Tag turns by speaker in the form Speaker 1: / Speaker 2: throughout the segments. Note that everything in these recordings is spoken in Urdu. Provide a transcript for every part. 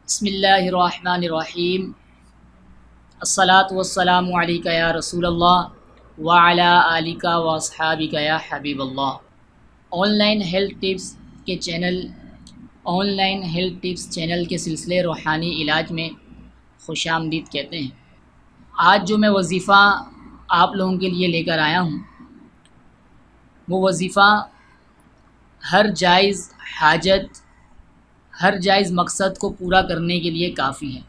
Speaker 1: بسم اللہ الرحمن الرحیم الصلاۃ والسلام علیک یا رسول اللہ وعلی آلک و اصحابک یا حبیب اللہ۔ Online health tips channel کے سلسلے روحانی علاج میں خوش آمدید کہتے ہیں۔ آج جو میں وظیفہ آپ لوگوں کے لیے لے کر آیا ہوں وہ وظیفہ ہر جائز حاجت، ہر جائز مقصد کو پورا کرنے کے لیے کافی ہے۔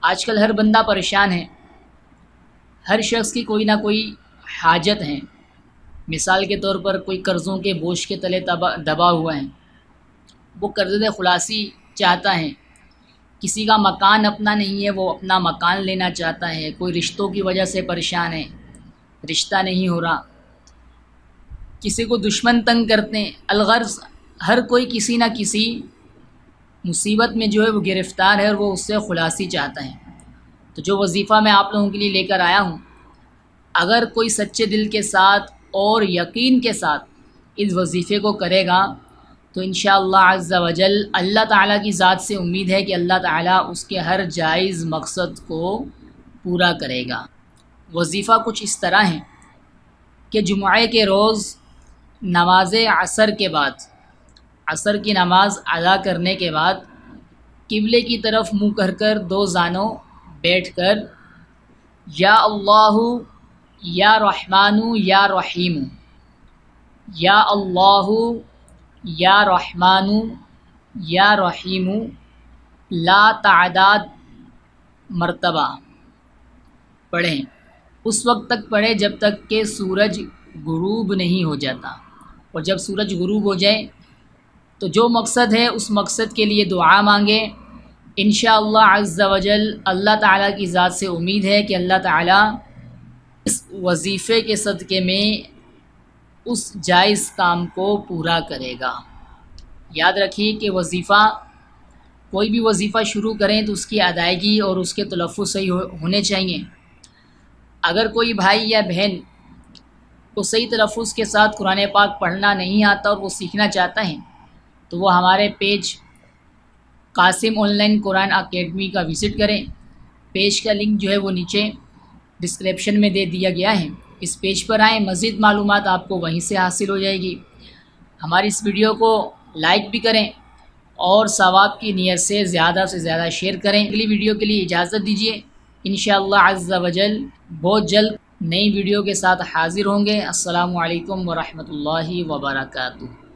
Speaker 1: آج کل ہر بندہ پریشان ہے، ہر شخص کی کوئی نہ کوئی حاجت ہے۔ مثال کے طور پر کوئی قرضوں کے بوجھ کے تلے دبا ہوا ہے، وہ قرض خلاصی چاہتا ہے۔ کسی کا مکان اپنا نہیں ہے، وہ اپنا مکان لینا چاہتا ہے۔ کوئی رشتوں کی وجہ سے پریشان ہے، رشتہ نہیں ہو رہا۔ کسی کو دشمن تنگ کرتے ہیں۔ الغرض ہر کوئی کسی نہ کسی مصیبت میں جو ہے وہ گرفتار ہے اور وہ اس سے خلاصی چاہتا ہے۔ تو جو وظیفہ میں آپ لوگوں کے لیے لے کر آیا ہوں، اگر کوئی سچے دل کے ساتھ اور یقین کے ساتھ اس وظیفے کو کرے گا تو انشاءاللہ عز و جل اللہ تعالیٰ کی ذات سے امید ہے کہ اللہ تعالیٰ اس کے ہر جائز مقصد کو پورا کرے گا۔ وظیفہ کچھ اس طرح ہے کہ جمعہ کے روز نماز عصر کے بعد، عصر کی نماز ادا کرنے کے بعد قبلے کی طرف منہ کر کر دو زانوں بیٹھ کر یا اللہ یا رحمان یا رحیم، یا اللہ یا رحمان یا رحیم لا تعداد مرتبہ پڑھیں۔ اس وقت تک پڑھیں جب تک کہ سورج غروب نہیں ہو جاتا، اور جب سورج غروب ہو جائے تو جو مقصد ہے اس مقصد کے لیے دعا مانگیں۔ انشاءاللہ عز و جل اللہ تعالیٰ کی ذات سے امید ہے کہ اللہ تعالیٰ اس وظیفے کے صدقے میں اس جائز کام کو پورا کرے گا۔ یاد رکھیے کہ کوئی بھی وظیفہ شروع کریں تو اس کی ادائیگی اور اس کے تلفظ صحیح ہونے چاہیے۔ اگر کوئی بھائی یا بہن کو صحیح تلفظ کے ساتھ قرآن پاک پڑھنا نہیں آتا اور وہ سیکھنا چاہتا ہے تو وہ ہمارے page Qasim on line Quran academy کا وزٹ کریں۔ پیج کا لنک جو ہے وہ نیچے ڈسکرپشن میں دے دیا گیا ہے۔ اس پیج پر آئیں، مزید معلومات آپ کو وہیں سے حاصل ہو جائے گی۔ ہماری اس ویڈیو کو لائک بھی کریں اور ثواب کی نیت سے زیادہ شیئر کریں۔ اگلی ویڈیو کے لیے اجازت دیجیے۔ انشاءاللہ عز و جل بہت جلد نئی ویڈیو کے ساتھ حاضر ہوں گے۔ السلام علیکم ورحمۃ اللہ وبرکاتہ۔